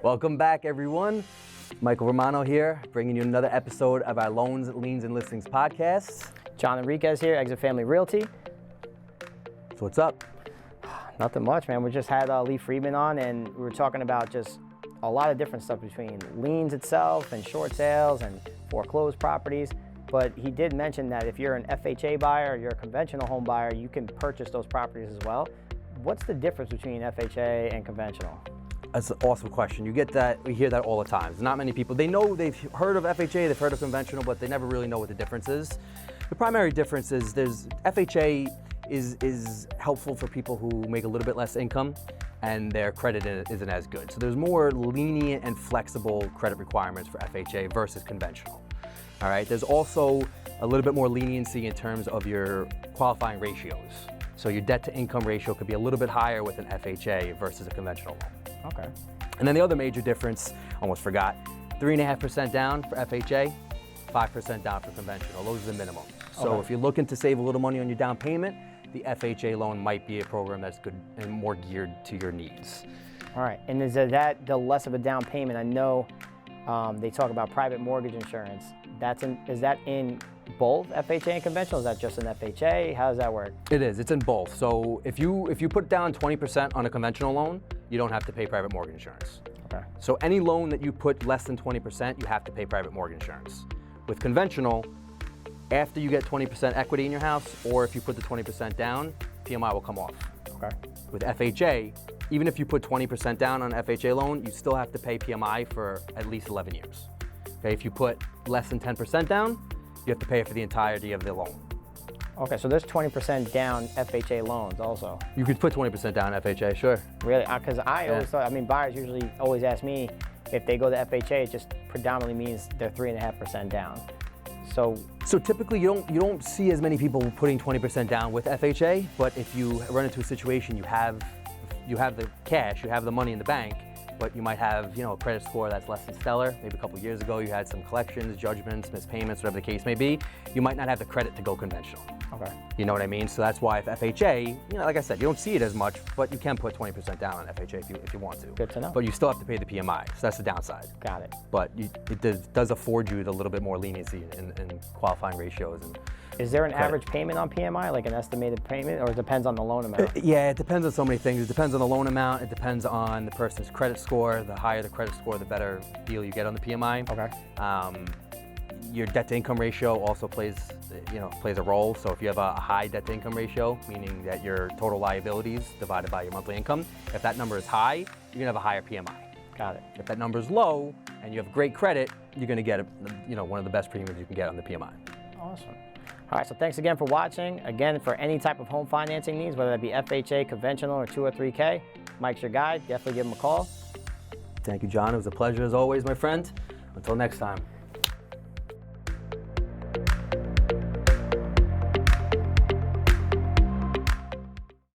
Welcome back, everyone. Michael Romano here, bringing you another episode of our Loans, Liens, and Listings podcast. John Enriquez here, Exit Family Realty. So what's up? Nothing much, man. We just had Lee Friedman on, and we were talking about just a lot of different stuff between liens itself and short sales and foreclosed properties. But he did mention that if you're an FHA buyer or you're a conventional home buyer, you can purchase those properties as well. What's the difference between FHA and conventional? That's an awesome question. You get that, we hear that all the time. There's not many people, they know they've heard of FHA, they've heard of conventional, but they never really know what the difference is. The primary difference is FHA is helpful for people who make a little bit less income and their credit isn't as good. So there's more lenient and flexible credit requirements for FHA versus conventional. All right, there's also a little bit more leniency in terms of your qualifying ratios. So your debt to income ratio could be a little bit higher with an FHA versus a conventional loan. Okay. And then the other major difference, almost forgot, 3.5% down for FHA, 5% down for conventional. Those are the minimum. So if you're looking to save a little money on your down payment, the FHA loan might be a program that's good and more geared to your needs. All right, and is that the less of a down payment? I know they talk about private mortgage insurance. Is that in both FHA and conventional? Is that just an FHA? How does that work? It is, it's in both. So if you put down 20% on a conventional loan, you don't have to pay private mortgage insurance. Okay. So any loan that you put less than 20%, you have to pay private mortgage insurance. With conventional, after you get 20% equity in your house, or if you put the 20% down, PMI will come off. Okay. With FHA, even if you put 20% down on an FHA loan, you still have to pay PMI for at least 11 years. Okay, if you put less than 10% down, you have to pay it for the entirety of the loan. Okay, so there's 20% down FHA loans also. You could put 20% down FHA, sure. Really? Because I always thought, buyers usually always ask me if they go to FHA, it just predominantly means they're 3.5% down. So typically you don't see as many people putting 20% down with FHA, but if you run into a situation, you have the cash, you have the money in the bank, but you might have, a credit score that's less than stellar. Maybe a couple years ago you had some collections, judgments, missed payments, whatever the case may be. You might not have the credit to go conventional. Okay. You know what I mean? So that's why if FHA, like I said, you don't see it as much, but you can put 20% down on FHA if you want to. Good to know. But you still have to pay the PMI, so that's the downside. Got it. But it does afford you a little bit more leniency in qualifying ratios. Is there an average payment on PMI, like an estimated payment, or it depends on the loan amount? Yeah, it depends on so many things. It depends on the loan amount. It depends on the person's credit score. The higher the credit score, the better deal you get on the PMI. Okay. Your debt to income ratio also plays a role. So if you have a high debt to income ratio, meaning that your total liabilities divided by your monthly income, if that number is high, you're gonna have a higher PMI. Got it. If that number is low and you have great credit, you're gonna get one of the best premiums you can get on the PMI. Awesome. All right, so thanks again for watching. Again, for any type of home financing needs, whether that be FHA, conventional, or 2 or 3K, Mike's your guy. Definitely give him a call. Thank you, John. It was a pleasure as always, my friend. Until next time.